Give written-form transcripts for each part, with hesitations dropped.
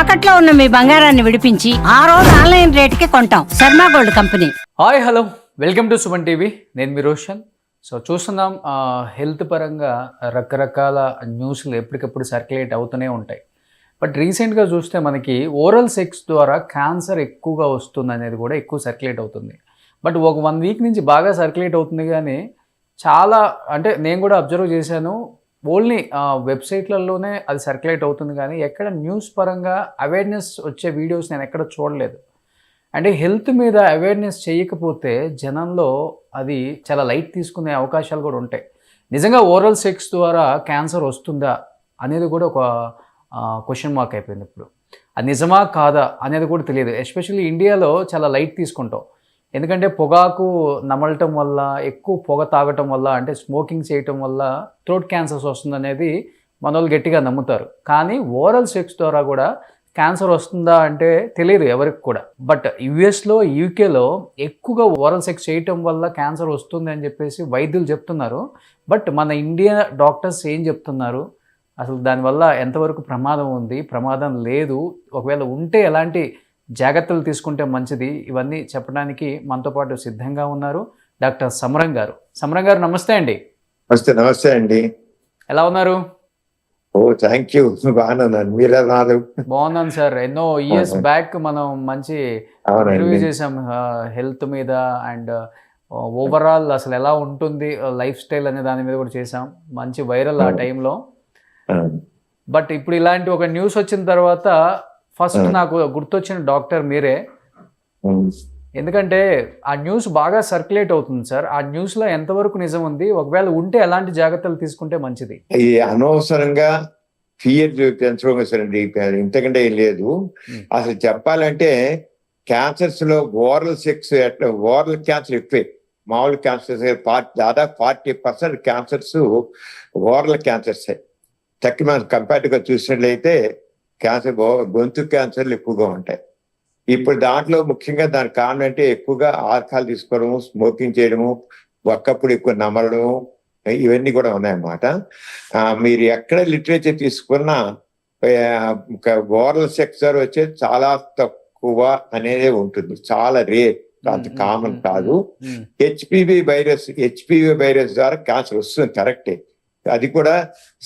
తాకట్లో ఉన్న మీ బంగారాన్ని విడిపించి ఆ రోజు ఆన్లైన్ రేటుకి కొంటాం. Sharma gold company. Hi hello, welcome to Suman TV. నేను మీ రోషన్. సో చూస్తున్నాం, హెల్త్ పరంగా రకరకాల న్యూస్లు ఎప్పటికప్పుడు సర్క్యులేట్ అవుతూనే ఉంటాయి. బట్ రీసెంట్గా చూస్తే మనకి ఓరల్ సెక్స్ ద్వారా క్యాన్సర్ ఎక్కువగా వస్తుంది అనేది కూడా ఎక్కువ సర్క్యులేట్ అవుతుంది. బట్ ఒక 1 వీక్ నుంచి బాగా సర్క్యులేట్ అవుతుంది, కానీ చాలా అంటే నేను కూడా అబ్జర్వ్ చేశాను, ఓన్లీ వెబ్సైట్లలోనే అది సర్క్యులేట్ అవుతుంది, కానీ ఎక్కడ న్యూస్ పరంగా అవేర్నెస్ వచ్చే వీడియోస్ నేను ఎక్కడ చూడలేదు. అంటే హెల్త్ మీద అవేర్నెస్ చేయకపోతే జనంలో అది చాలా లైట్ తీసుకునే అవకాశాలు కూడా ఉంటాయి. నిజంగా ఓరల్ సెక్స్ ద్వారా క్యాన్సర్ వస్తుందా అనేది కూడా ఒక క్వశ్చన్ మార్క్ అయిపోయింది ఇప్పుడు. అది నిజమా కాదా అనేది కూడా తెలియదు. ఎస్పెషల్లీ ఇండియాలో చాలా లైట్ తీసుకుంటాం. ఎందుకంటే పొగాకు నమలటం వల్ల, ఎక్కువ పొగ తాగటం వల్ల, అంటే స్మోకింగ్ చేయటం వల్ల థ్రోట్ క్యాన్సర్స్ వస్తుందనేది మన వాళ్ళు గట్టిగా నమ్ముతారు. కానీ ఓరల్ సెక్స్ ద్వారా కూడా క్యాన్సర్ వస్తుందా అంటే తెలియదు ఎవరికి కూడా. బట్ యుఎస్లో, యూకేలో ఎక్కువగా ఓరల్ సెక్స్ చేయటం వల్ల క్యాన్సర్ వస్తుంది అని చెప్పేసి వైద్యులు చెప్తున్నారు. బట్ మన ఇండియా డాక్టర్స్ ఏం చెప్తున్నారు, అసలు దానివల్ల ఎంతవరకు ప్రమాదం ఉంది, ప్రమాదం లేదు, ఒకవేళ ఉంటే ఎలాంటి జాగ్రత్తలు తీసుకుంటే మంచిది, ఇవన్నీ చెప్పడానికి మనతో పాటు సిద్ధంగా ఉన్నారు డాక్టర్ సమరం గారు. సమరం గారు నమస్తే అండి. నమస్తే అండి. ఎలా ఉన్నారు? ఓ థ్యాంక్ యూ, బాగున్నాను. మీరు బాగున్నాను సార్. ఎన్నో ఇయర్స్ బ్యాక్ మనం మంచి ఇంటర్వ్యూ చేసాం హెల్త్ మీద, అండ్ ఓవరాల్ అసలు ఎలా ఉంటుంది లైఫ్ స్టైల్ అనే దాని మీద కూడా చేసాం. మంచి వైరల్ ఆ టైంలో. బట్ ఇప్పుడు ఇలాంటి ఒక న్యూస్ వచ్చిన తర్వాత ఫస్ట్ నాకు గుర్తొచ్చిన డాక్టర్ మీరే. ఎందుకంటే ఆ న్యూస్ బాగా సర్క్యులేట్ అవుతుంది సార్. ఆ న్యూస్ లో ఎంతవరకు నిజం ఉంది, ఒకవేళ ఉంటే ఎలాంటి జాగ్రత్తలు తీసుకుంటే మంచిది? ఈ అనవసరంగా ఫియర్ పెంచుకోసరండి, ఇంతకంటే ఏం లేదు. అసలు చెప్పాలంటే క్యాన్సర్స్ లో ఓరల్ సెక్స్ ఓరల్ క్యాన్సర్ ఎక్కువే. మామూలు క్యాన్సర్స్ దాదాపు 40% క్యాన్సర్స్ ఓరల్ క్యాన్సర్స్. తక్కువ కంపేర్డ్గా చూసినట్లయితే క్యాన్సర్ గొంతు క్యాన్సర్లు ఎక్కువగా ఉంటాయి. ఇప్పుడు దాంట్లో ముఖ్యంగా దానికి కారణం అంటే ఎక్కువగా ఆల్కహాల్ తీసుకోవడము, స్మోకింగ్ చేయడము, ఒక్కప్పుడు ఎక్కువ నమలడము, ఇవన్నీ కూడా ఉన్నాయన్నమాట. మీరు ఎక్కడ లిటరేచర్ తీసుకున్నా ఓరల్ సెక్స్ వచ్చేది చాలా తక్కువ అనేది ఉంటుంది, చాలా రేర్, అంత కామన్ కాదు. హెచ్పివి వైరస్ ద్వారా క్యాన్సర్ వస్తుంది, కరెక్టే. అది కూడా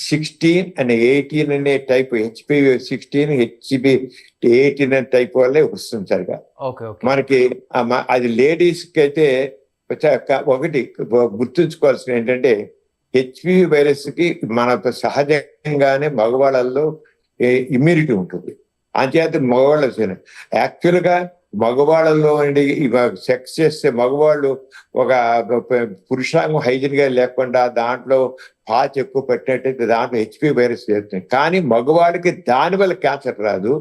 16 and 18 అనే టైప్, హెచ్పివి 16, హెచ్పి 18 అనే టైప్ వల్లే వస్తుంది సరిగా. మనకి అది లేడీస్ కి అయితే ఒకటి గుర్తుంచుకోవాల్సిన ఏంటంటే, హెచ్పివి వైరస్ కి మన సహజంగానే మగవాళ్ళల్లో ఇమ్యూనిటీ ఉంటుంది. అంచేత మగవాళ్ళు యాక్చువల్ గా మగవాళ్ళలో సెక్స్ చేస్తే మగవాళ్ళు ఒక పురుషాంగం హైజీన్ గా లేకుండా దాంట్లో పాచి ఎక్కువ పెట్టినట్టయితే దాంట్లో హెచ్పి వైరస్ చేస్తుంది. కానీ మగవాడికి దాని వల్ల క్యాన్సర్ రాదు,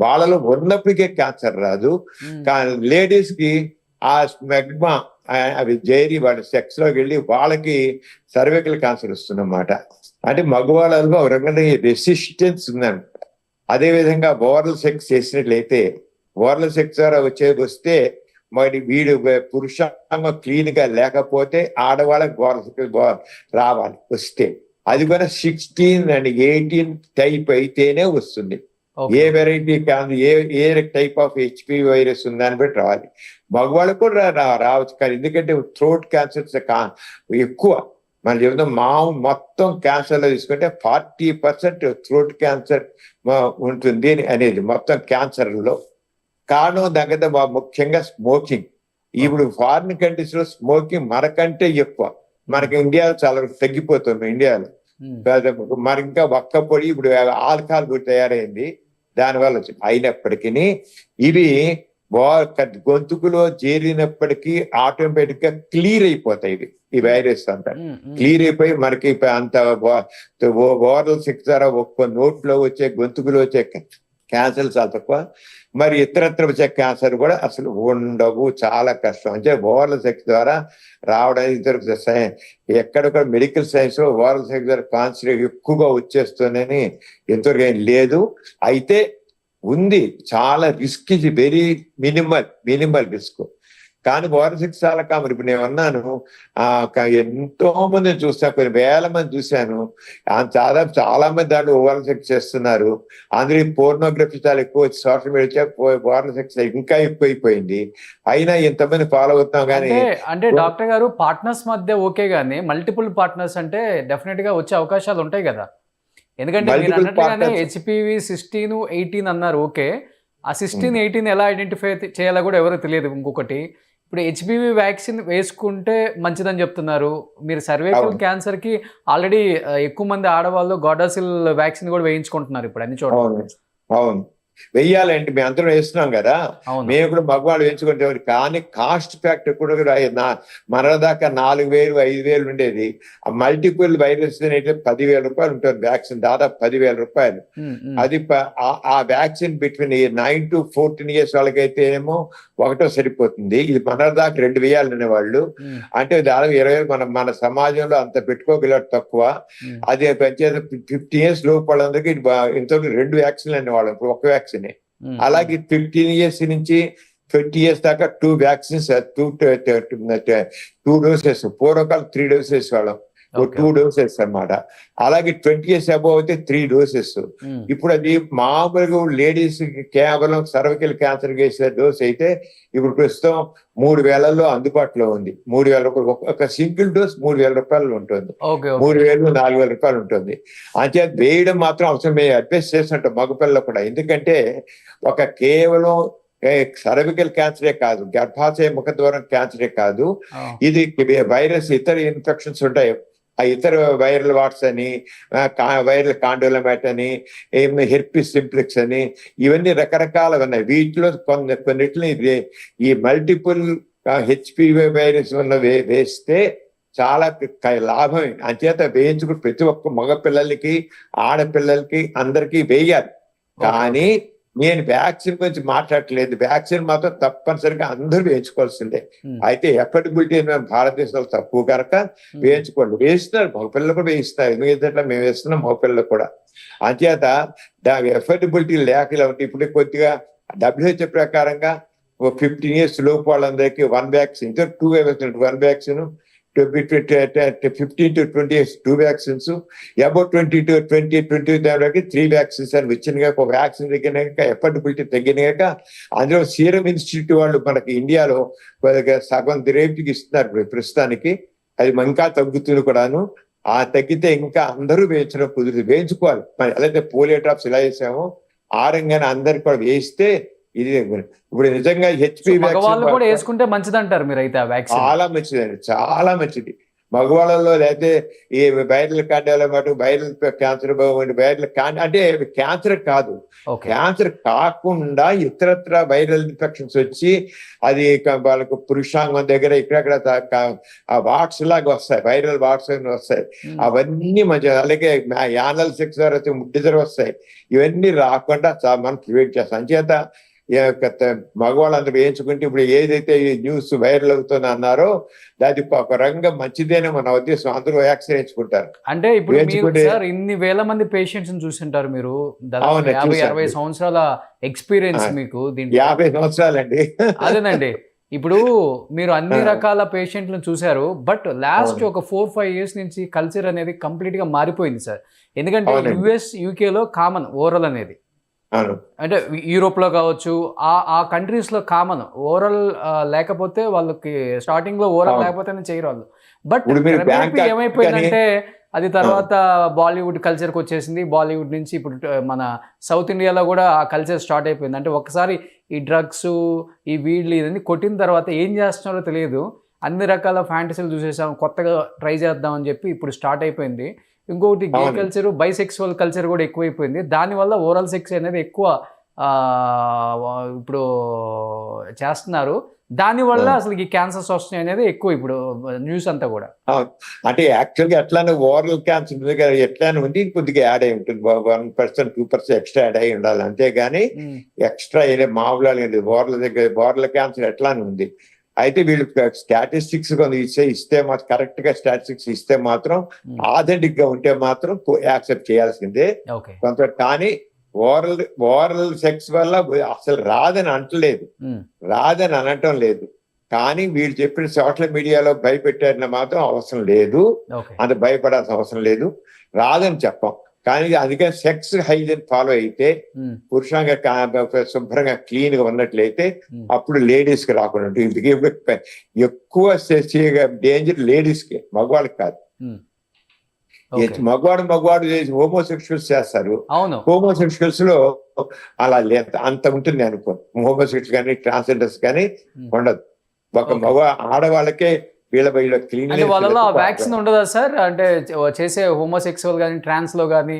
వాళ్ళలో ఉన్నప్పటికే క్యాన్సర్ రాదు. కానీ లేడీస్ కి ఆ స్మెగ్మా అవి చేరి వాళ్ళ సెక్స్ లోకి వెళ్ళి వాళ్ళకి సర్వైకల్ క్యాన్సర్ వస్తుందన్నమాట. అంటే మగవాళ్ళలో ఒక రకమైన రెసిస్టెన్స్ ఉందన్నమాట. అదేవిధంగా ఓరల్ సెక్స్ చేసినట్లయితే, ఓరల్ సెక్స్ ద్వారా వస్తే మరి వీడు పురుషాంగం క్లీన్ గా లేకపోతే ఆడవాళ్ళకి రావాలి వస్తే, అది కూడా 16 and 18 టైప్ అయితేనే వస్తుంది. ఏ వెరైటీ ఏ టైప్ ఆఫ్ హెచ్పివి వైరస్ ఉందని బట్టి రావాలి. మగవాళ్ళకు కూడా రావచ్చు, కానీ ఎందుకంటే థ్రోట్ క్యాన్సర్స్ ఎక్కువ. మనం చెబుతాం మొత్తం క్యాన్సర్ లో తీసుకుంటే 40% థ్రోట్ క్యాన్సర్ ఉంటుంది అనేది మొత్తం క్యాన్సర్ లో. కారణం దగ్గర ముఖ్యంగా స్మోకింగ్. ఇప్పుడు ఫారిన్ కంట్రీస్ లో స్మోకింగ్ మనకంటే ఎక్కువ. మనకి ఇండియాలో చాలా తగ్గిపోతుంది. ఇండియాలో మరి ఇంకా ఒక్క పొడి ఇప్పుడు ఆల్కహాల్ కూడా తయారైంది దానివల్ల. అయినప్పటికీ ఇవి గొంతుకులో చేరినప్పటికీ ఆటోమేటిక్ గా క్లియర్ అయిపోతాయి. ఈ వైరస్ అంతా క్లియర్ అయిపోయి మనకి అంత ఓరల్ సెక్స్ ద్వారా ఒక్క నోట్లో వచ్చే, గొంతుకులో వచ్చే క్యాన్సర్ చాలా తక్కువ. మరి ఇతరత్ర వచ్చే క్యాన్సర్ కూడా అసలు ఉండవు, చాలా కష్టం. అంటే ఓరల్ సెక్స్ ద్వారా రావడానికి ఇతర ఎక్కడొక్కడ మెడికల్ సైన్స్ లో ఓరల్ సెక్స్ ద్వారా క్యాన్సర్ ఎక్కువగా వచ్చేస్తుందని ఎంతవరకు ఏం లేదు. అయితే ఉంది, చాలా రిస్క్, ఇది వెరీ మినిమల్ రిస్క్. కానీ ఓరల్ సెక్స్ చాలా కామన్. ఇప్పుడు నేను అన్నాను ఎంతో మందిని చూస్తాను, కొన్ని వేల మంది చూశాను. చాలా మంది దాంట్లో ఓరల్ సెక్స్ చేస్తున్నారు. అందులో పోర్నోగ్రఫీ చాలా ఎక్కువ వచ్చి సోషల్ మీడియా ఓరల్ సెక్స్ ఇంకా ఎక్కువైపోయింది. అయినా ఇంతమంది ఫాలో అవుతాం. కానీ అంటే డాక్టర్ గారు పార్ట్నర్స్ మధ్య ఓకే గానీ మల్టిపుల్ పార్ట్నర్స్ అంటే డెఫినెట్ గా వచ్చే అవకాశాలు ఉంటాయి కదా. ఎందుకంటే మీరు అన్నట్లుగానే హెచ్పివి 16, 18 అన్నారు. ఓకే, ఆ 16, 18 ఎలా ఐడెంటిఫై చేయాలో కూడా ఎవరో తెలియదు. ఇంకొకటి, ఇప్పుడు హెచ్పివి వ్యాక్సిన్ వేసుకుంటే మంచిదని చెప్తున్నారు. మీరు సర్వైకల్ క్యాన్సర్ కి ఆల్రెడీ ఎక్కువ మంది ఆడవాళ్ళు గాడాసిల్ వ్యాక్సిన్ కూడా వేయించుకుంటున్నారు ఇప్పుడు అన్ని చోట్ల. అవును, వెయ్యాలంటే మేము అందరం వేస్తున్నాం కదా, మేము కూడా మగవాళ్ళు వేయించుకుంటే. కానీ కాస్ట్ ఫ్యాక్టర్ కూడా మన దాకా 4,000, 5,000 ఉండేది. ఆ మల్టిపుల్ వైరస్ అయితే 10,000 రూపాయలు ఉంటుంది వ్యాక్సిన్, దాదాపు 10,000 రూపాయలు. అది ఆ వ్యాక్సిన్ బిట్వీన్ 9 to 14 years వాళ్ళకైతే ఏమో ఒకటో సరిపోతుంది. ఇది మన దాకా 2 వేయాలనే వాళ్ళు. అంటే దాదాపు 20 మన సమాజంలో అంత పెట్టుకోగలరు తక్కువ. అది 15 years లోపు వాళ్ళందరికీ ఇంతవరకు 2 వ్యాక్సిన్లు అనే వాళ్ళం, ఇప్పుడు ఒక వ్యాక్సిన్. అలాగే 15 years నుంచి 20 years దాకా 2 vaccines, 2 doses. పూర్వకాలం 3 doses వాళ్ళం, 2 doses అన్నమాట. అలాగే 20 years అబౌవ్ అయితే 3 doses. ఇప్పుడు అది మామూలుగా లేడీస్ కేవలం సర్వికల్ క్యాన్సర్ వేసే డోస్ అయితే ఇప్పుడు ప్రస్తుతం 3,000లో అందుబాటులో ఉంది. 3,000 రూపాయలు ఒక సింగిల్ డోస్ 3,000 రూపాయలు ఉంటుంది. 3,000, 4,000 రూపాయలు ఉంటుంది. అంతే వేయడం మాత్రం అవసరం. మేము అడ్వైస్ చేస్తుంటాం మగపిల్లలు కూడా. ఎందుకంటే కేవలం సర్వికల్ క్యాన్సరే కాదు, గర్భాశయ ముఖద్వారం క్యాన్సరే కాదు, ఇది వైరస్ ఇతర ఇన్ఫెక్షన్స్ ఉంటాయి. ఆ ఇతర వైరల్ వాట్స్ అని, వైరల్ కాండోలమైట్ అని, హెర్పిస్ సింప్లెక్స్ అని, ఇవన్నీ రకరకాలుగా ఉన్నాయి. వీటిలో కొన్నిటిని ఈ మల్టిపుల్ హెచ్పివి వైరస్ ఉన్న వేస్తే చాలా లాభమే. అంచేత వేయించుకుని ప్రతి ఒక్క మగపిల్లలకి ఆడపిల్లలకి అందరికీ వేయాలి. కానీ నేను వ్యాక్సిన్ గురించి మాట్లాడట్లేదు. వ్యాక్సిన్ మాత్రం తప్పనిసరిగా అందరూ వేయించుకోవాల్సిందే. అయితే ఎఫర్డబిలిటీ భారతదేశంలో తక్కువ కనుక వేయించుకోండి. వేస్తున్నారు, మగపిల్లలు కూడా వేయిస్తున్నారు. ఎందుకంటే మేము వేస్తున్నాం మగపిల్లలు కూడా. అంచేత దాని ఎఫర్డబిలిటీ లేక ఇలా ఉంటే ఇప్పుడు కొద్దిగా WHO ప్రకారంగా 15 years లోపు వాళ్ళందరికీ 1 vaccine, 2 vaccine, 1 vaccine, 15 to 20 years 2 vaccines, about 20 to 20 3 vaccines అని వచ్చినాక ఒక వ్యాక్సిన్ తగ్గినాక ఎఫర్డబిలిటీ తగ్గినాక అందులో సీరం ఇన్స్టిట్యూట్ వాళ్ళు మనకి ఇండియాలో సగం రేటుకి ఇస్తున్నారు ప్రస్తుతానికి. అది ఇంకా తగ్గుతుంది కూడాను. ఆ తగ్గితే ఇంకా అందరూ వేయించడం కుదురుతుంది. వేయించుకోవాలి. మరి ఎలా పోలియో డ్రాప్స్ ఇలా వేసామో ఆ రంగానే అందరికి కూడా వేయిస్తే ఇది ఇప్పుడు నిజంగా హెచ్పి కూడా వేసుకుంటే మంచిది అంటారు మీరు అయితే. చాలా మంచిదండి, చాలా మంచిది. మగవాళ్ళలో లేకపోతే ఈ వైరల్ కార్డియాలమైట్, వైరల్ క్యాన్సర్, వైరల్ అంటే క్యాన్సర్ కాదు, క్యాన్సర్ కాకుండా ఇతరత్ర వైరల్ ఇన్ఫెక్షన్స్ వచ్చి అది వాళ్ళకు పురుషాంగం దగ్గర ఇక్కడక్కడ వాట్స్ లాగా వస్తాయి, వైరల్ వాట్స్ వస్తాయి. అవన్నీ మంచిగా. అలాగే యానల్ సెక్స్ ద్వారా ముడ్డిదర వస్తాయి. ఇవన్నీ రాకుండా మనం ప్రివెంట్ చేస్తాం. అంచేత మగవాళ్ళందరూ వేయించుకుంటే ఇప్పుడు ఏదైతే ఈ న్యూస్ వైరల్ అవుతుంది అన్నారో దాని ఒక రంగం మంచిదేనే మన ఉద్దేశం. అందరూ వ్యాక్సిన్ వేయించుకుంటారు. అంటే ఇప్పుడు సార్ ఇన్ని వేల మంది పేషెంట్స్ చూసింటారు మీరు, 50-60 సంవత్సరాల ఎక్స్పీరియన్స్ మీకు దీంట్లో. 50 సంవత్సరాలండి. అదేనండి. ఇప్పుడు మీరు అన్ని రకాల పేషెంట్లను చూశారు. బట్ లాస్ట్ ఒక 4-5 years నుంచి కల్చర్ అనేది కంప్లీట్ గా మారిపోయింది సార్. ఎందుకంటే US, UK లో కామన్ ఓరల్ అనేది. అంటే యూరోప్ లో కావచ్చు, ఆ కంట్రీస్ లో కామన్ ఓరల్ లేకపోతే వాళ్ళకి స్టార్టింగ్ లో ఓరల్ లేకపోతేనే చేయరు వాళ్ళు. బట్ ఏమైపోయిందంటే అది తర్వాత బాలీవుడ్ కల్చర్కి వచ్చేసింది. బాలీవుడ్ నుంచి ఇప్పుడు మన సౌత్ ఇండియాలో కూడా ఆ కల్చర్ స్టార్ట్ అయిపోయింది. అంటే ఒకసారి ఈ డ్రగ్స్, ఈ వీళ్ళు ఇవన్నీ కొట్టిన తర్వాత ఏం చేస్తున్నారో తెలియదు. అన్ని రకాల ఫ్యాంటసీలు చూసేసాం, కొత్తగా ట్రై చేద్దాం అని చెప్పి ఇప్పుడు స్టార్ట్ అయిపోయింది. ఇంకొకటి గే కల్చర్, బైసెక్సువల్ కల్చర్ కూడా ఎక్కువైపోయింది. దానివల్ల ఓరల్ సెక్స్ అనేది ఎక్కువ ఇప్పుడు చేస్తున్నారు. దానివల్ల అసలు ఈ క్యాన్సర్స్ వస్తున్నాయి అనేది ఎక్కువ ఇప్పుడు న్యూస్ అంతా కూడా. అంటే యాక్చువల్గా ఎట్లానే ఓరల్ క్యాన్సర్ ఎట్లానే ఉంది, కొద్దిగా యాడ్ అయి ఉంటుంది. 1%, 2% ఎక్స్ట్రా యాడ్ అయి ఉండాలి. అంతేగాని ఎక్స్ట్రా మామూలు ఓరల్ క్యాన్సర్ ఎట్లానే ఉంది. అయితే వీళ్ళు స్టాటిస్టిక్స్ ఇస్తే మాత్రం కరెక్ట్ గా స్టాటిస్టిక్స్ ఇస్తే మాత్రం ఆథెంటిక్ గా ఉంటే మాత్రం యాక్సెప్ట్ చేయాల్సిందే కొంత. కానీ ఓరల్ సెక్స్ వల్ల అసలు రాదని అనటం లేదు, రాదని అనటం లేదు. కానీ వీళ్ళు చెప్పిన సోషల్ మీడియాలో భయపెట్టారన్న మాత్రం అవసరం లేదు. ఓకే అంత భయపడాల్సిన అవసరం లేదు, రాదని చెప్పం. కానీ అందుకని సెక్స్ హైజీన్ ఫాలో అయితే, పురుషాంగ శుభ్రంగా క్లీన్ గా ఉన్నట్లయితే అప్పుడు లేడీస్ కి రాకుండా ఉంటుంది. ఎక్కువ డేంజర్ లేడీస్ కి, మగవాళ్ళకి కాదు. మగవాడు చేసి హోమోసెక్షువల్స్ చేస్తారు. హోమోసెక్షువల్స్ లో అలా లేదు, అంత ఉంటుంది అనుకో. హోమోసెక్షువల్స్ కానీ ట్రాన్స్జెండర్స్ కానీ ఉండదు. ఒక ఆడవాళ్ళకే వీళ్ళ క్లీన్. వాళ్ళలో వ్యాక్సిన్ ఉండదా సార్? అంటే చేసే హోమోసెక్సువల్ కానీ ట్రాన్స్ లో కానీ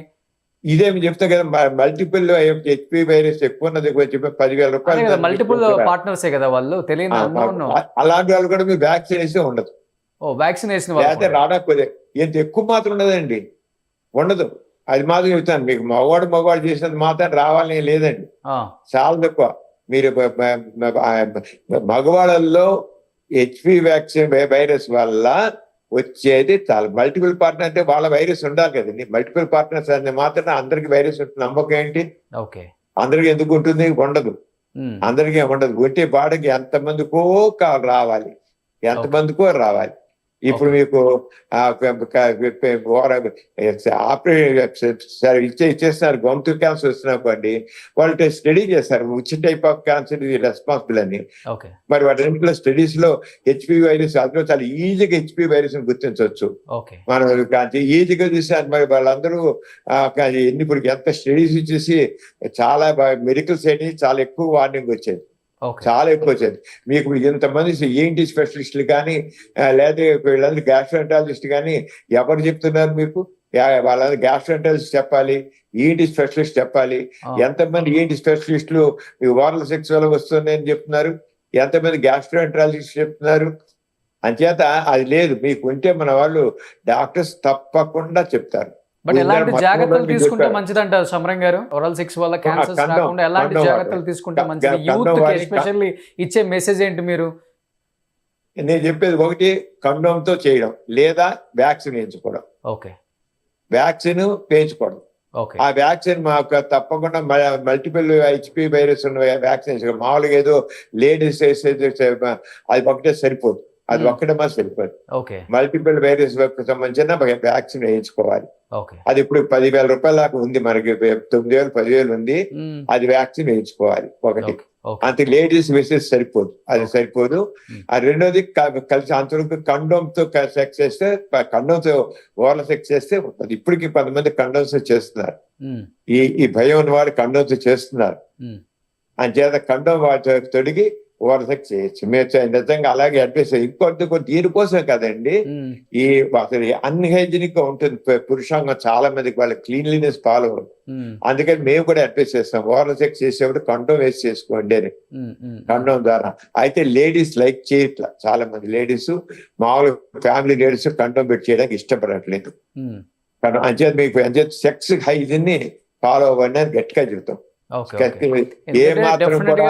ఇదేమి చెప్తా కదా, మల్టిపుల్ హెచ్పి వైరస్ ఎక్కువ ఉన్నది, 10,000 రూపాయలు. మల్టిపుల్ పార్ట్నర్స్ కదా వాళ్ళు, తెలియదు. అలాంటి వాళ్ళు కూడా మీరు వ్యాక్సిన్ వేసి ఉండదు. వ్యాక్సినేషన్ లేకపోతే రావడానికి ఎంత ఎక్కువ మాత్రం ఉండదండి, ఉండదు. అది మాత్రం చెప్తాను మీకు. మగవాడు చేసినది మాత్రం రావాలని లేదండి, చాలా తక్కువ. మీరు మగవాళ్ళల్లో హెచ్పి వ్యాక్సిన్ వైరస్ వల్ల వచ్చేది చాలా. మల్టిపుల్ పార్ట్నర్ అంటే వాళ్ళ వైరస్ ఉండాలి కదండి. మల్టిపుల్ పార్ట్నర్స్ అనే మాత్రం అందరికి వైరస్ ఉంటుంది. నమ్మకం ఏంటి? అందరికి ఎందుకు ఉంటుంది? ఉండదు, అందరికీ ఉండదు. ఉంటే బాడీకి ఎంతమందికో రావాలి, ఎంతమందికో రావాలి. ఇప్పుడు మీకు ఇచ్చేస్తున్నారు, గొంతు క్యాన్సర్ వస్తున్నప్పండి వాళ్ళు స్టడీ చేస్తారు విచ్ టైప్ ఆఫ్ క్యాన్సర్ ఇది రెస్పాన్సిబుల్ అని. మరి వాటి స్టడీస్ లో హెచ్పి వైరస్ అందులో చాలా ఈజీగా హెచ్పి వైరస్ ని గుర్తించవచ్చు మనం. ఈజీగా చూసారు. మరి వాళ్ళందరూ ఇప్పుడు ఎంత స్టడీస్ ఇచ్చేసి చాలా మెడికల్ సైడ్ నుంచి చాలా ఎక్కువ వార్నింగ్ వచ్చేది, చాలా ఎక్కువ వచ్చేది. మీకు ఇంతమంది ఏంటి స్పెషలిస్టులు కానీ లేదా వీళ్ళందరూ గ్యాస్ట్రోఎంటాలజిస్ట్ కానీ ఎవరు చెప్తున్నారు మీకు? వాళ్ళందరూ గ్యాస్ట్రోఎంటాలజిస్ట్ చెప్పాలి, ఏంటి స్పెషలిస్ట్ చెప్పాలి. ఎంతమంది ఏంటి స్పెషలిస్టులు మీకు ఓరల్ సెక్స్ వల్ల వస్తున్నాయని చెప్తున్నారు, ఎంతమంది గ్యాస్ట్రోఎంటాలజిస్ట్ చెప్తున్నారు. అంచేత అది లేదు. మీకు ఉంటే మన వాళ్ళు డాక్టర్స్ తప్పకుండా చెప్తారు. బట్ ఎలాంటి జాగ్రత్తలు తీసుకుంటే మంచిది అంటారు సమరం గారు? ఓరల్ సెక్స్ వల్ల క్యాన్సర్స్ రాకుండా ఎలాంటి జాగ్రత్తలు తీసుకుంటే మంచిది? యూత్ కి ఎస్పెషల్లీ ఇచ్చే మెసేజ్ ఏంటి మీరు? నేను చెప్పేది ఒకటి, కండోమ్ తో చేయడం లేదా వ్యాక్సిన్ వేయించుకోవడం. వ్యాక్సిన్ వేయించుకోవడం. ఆ వ్యాక్సిన్ మాకు తప్పకుండా మల్టిపుల్ హెచ్పి వైరస్ ఉన్న వ్యాక్సిన్. మామూలుగా ఏదో లేడీస్ అది ఒకటే సరిపోదు, అది ఒక్కటే మాత్రం సరిపోదు. మల్టిపుల్ వైరస్ సంబంధించిన వ్యాక్సిన్ వేయించుకోవాలి. అది ఇప్పుడు 10,000 రూపాయల దాకా ఉంది మనకి, 9,000 10,000 ఉంది. అది వ్యాక్సిన్ వేయించుకోవాలి ఒకటి. అంత లేడీస్ వేస్తే సరిపోదు, అది సరిపోదు. ఆ రెండోది కలిసి అంతవరకు కండోమ్ తో సెక్స్ చేస్తే, కండోమ్ తో ఓరల్ సెక్స్ చేస్తే ఉంటుంది. ఇప్పటికి 10 మంది కండోమ్స్ చేస్తున్నారు. ఈ భయం ఉన్న వాళ్ళు కండోమ్స్ చేస్తున్నారు. అంచేత కండోమ్ వాటి తొడిగి ఓవర్ సెక్స్ చేయొచ్చు. మీరు నిజంగా అలాగే అడ్వైస్. ఇంకొంత దీనికోసం కదండి ఈ అసలు అన్హైజీనిక్ గా ఉంటుంది పురుషాంగం. చాలా మందికి వాళ్ళ క్లీన్లీనెస్ ఫాలో అవ్వదు. అందుకని మేము కూడా అడ్వైస్ చేస్తాం, ఓవర్ సెక్స్ చేసేప్పుడు కండోమ్ వేసి చేసుకోండి అని, కండోమ్ ద్వారా. అయితే లేడీస్ లైక్ చేయట్లా. చాలా మంది లేడీస్, మామూలు ఫ్యామిలీ లేడీస్ కండోమ్ పెట్టి చేయడానికి ఇష్టపడట్లేదు. అంచేత మీకు సెక్స్ హైజీన్ ని ఫాలో అవ్వండి అని గట్టిగా చెబుతాం.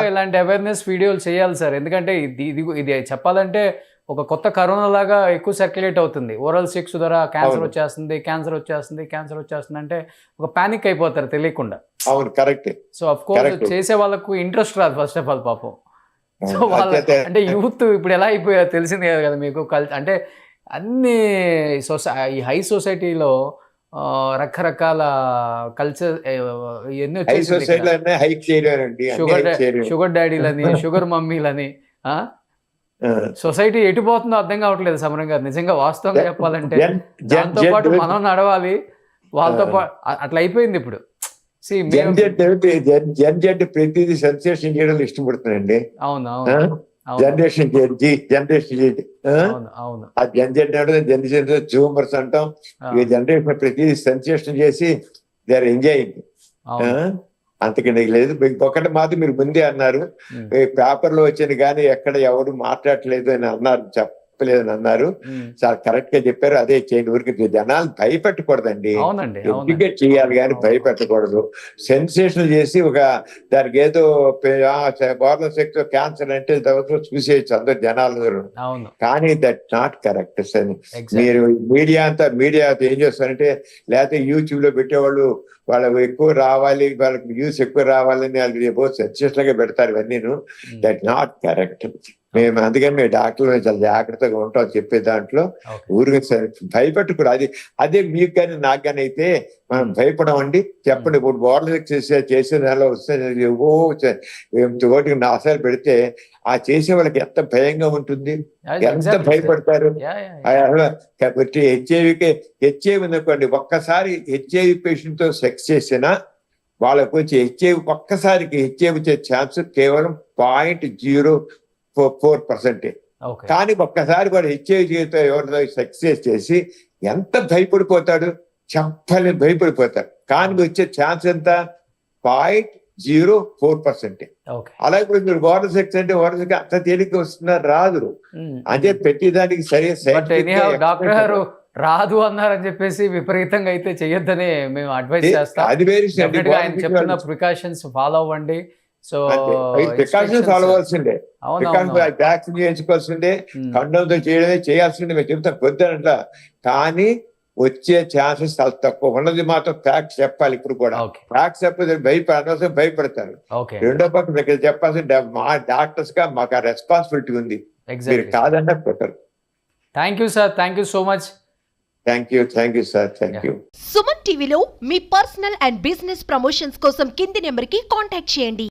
ఇలాంటి అవేర్నెస్ వీడియోలు చేయాలి సార్. ఎందుకంటే ఇది చెప్పాలంటే ఒక కొత్త కరోనా లాగా ఎక్కువ సర్క్యులేట్ అవుతుంది. ఓరల్ సెక్స్ ద్వారా క్యాన్సర్ వచ్చేస్తుంది అంటే ఒక పానిక్ అయిపోతారు తెలియకుండా. అవును, కరెక్ట్. సో అఫ్ కోర్స్ చేసే వాళ్ళకు ఇంట్రెస్ట్ రాదు ఫస్ట్ ఆఫ్ ఆల్ పాపం. సో వాళ్ళ అంటే యూత్ ఇప్పుడు ఎలా అయిపోయారు తెలిసింది కదా మీకు. అంటే అన్ని ఈ హై సొసైటీలో రకరకాల కల్చర్ ఎన్నో షుగర్ డాడీలని, షుగర్ మమ్మీలని. సొసైటీ ఎటుపోతుందో అర్థం కావట్లేదు సమరం గారు. నిజంగా వాస్తవంగా చెప్పాలంటే దాంతో పాటు మనం నడవాలి, వాళ్ళతో పాటు. అట్లా అయిపోయింది ఇప్పుడు. ప్రతిదీ సెన్సేషన్ చేయడం ఇష్టపడుతుందండి. అవును. జనరేషన్ ఆ జనరేషన్ జూమర్స్ అంటాం. ఈ జనరేషన్ ప్రతి సెన్సేషన్ చేసి దే ఆర్ ఎంజాయింగ్. అంతకంటే లేదు. ఒకటి మాత్రం మీరు ముందే అన్నారు, పేపర్ లో వచ్చింది కానీ ఎక్కడ ఎవరు మాట్లాడలేదు అని అన్నారు, చెప్పలేదని అన్నారు. చాలా కరెక్ట్ గా చెప్పారు. అదే చేయండి. ఊరికి జనాలు భయపెట్టకూడదండి, ఎడ్యుకేట్ చేయాలి కానీ భయపెట్టకూడదు. సెన్సేషన్ చేసి ఒక దానికి ఏదో ఓరల్ సెక్స్ క్యాన్సర్ అంటే చూసేయచ్చు అందరు జనాలందరూ. కానీ దట్ నాట్ కరెక్ట్. మీరు మీడియా ఏం చేస్తారంటే, లేకపోతే యూట్యూబ్ లో పెట్టేవాళ్ళు వాళ్ళకు ఎక్కువ రావాలి, వాళ్ళకి వ్యూస్ ఎక్కువ రావాలని వాళ్ళు సెన్సేషన్ గా పెడతారు. ఇవన్నీ దట్ నాట్ కరెక్ట్. మేము అందుకని మేము డాక్టర్లు చాలా జాగ్రత్తగా ఉంటాం చెప్పే దాంట్లో. ఓకే. ఊరికి భయపెట్టకూడదు. అదే మీకు కానీ నాకు కానీ అయితే మనం భయపడమండి. చెప్పండి, ఇప్పుడు బోర్డర్ చేసే నెల వస్తే తోటికి నాసాలు పెడితే ఆ చేసే వాళ్ళకి ఎంత భయంగా ఉంటుంది, ఎంత భయపడతారు. హెచ్ఐవి అనుకోండి, ఒక్కసారి హెచ్ఐవి పేషెంట్ తో సెక్స్ చేసినా వాళ్ళకు వచ్చి హెచ్ఐవి ఒక్కసారికి హెచ్ఐవి వచ్చే ఛాన్స్ కేవలం 0.04%. కానీ ఒక్కసారి వాడు హెచ్ఐవితో ఎవరితో సక్సెస్ చేసి ఎంత భయపడిపోతాడు, చెప్పని భయపడిపోతాడు. కానీ వచ్చే ఛాన్స్ ఎంత 0.04%. అలాగే ఇప్పుడు మీరు వాటర్ సెక్స్ అంటే వాటర్ సెక్స్ అంత తేలిక వస్తున్నా రాదు. అదే ప్రతిదానికి సరే డాక్టర్ గారు రాదు అన్నారని చెప్పేసి విపరీతంగా అయితే చెయ్యొద్దని మేము అడ్వైస్ చేస్తాం. అది వేరే ఆయన చెప్తున్న ప్రికాషన్స్ ఫాలో అవ్వండి. సో ప్రికాషన్స్ ఫాలో అవ్వాల్సిందే, వ్యాక్సిన్ చేయించుకోవాల్సిందే, కండంతో చేయడమే చేయాల్సిందే. మేము చెప్తాం పొద్దునంట. కానీ వచ్చే ఛాన్సెస్ చాలా తక్కువ. ఉన్నది మాత్రం ఫ్యాక్ట్స్ చెప్పాలి. ఇప్పుడు కూడా ఫ్యాక్ట్స్ చెప్పేది అనవసరం భయపడతారు. రెండో పక్క మీకు చెప్పాల్సింది మా డాక్టర్స్ గా మాకు ఆ రెస్పాన్సిబిలిటీ ఉంది. మీరు కాదన్నా పెట్టరు. Thank you sir, thank you so much. Thank you sir, thank you. Suman టీవీలో మీ పర్సనల్ అండ్ బిజినెస్ ప్రమోషన్స్ కోసం కింది నెంబర్ కి కాంటాక్ట్ చేయండి.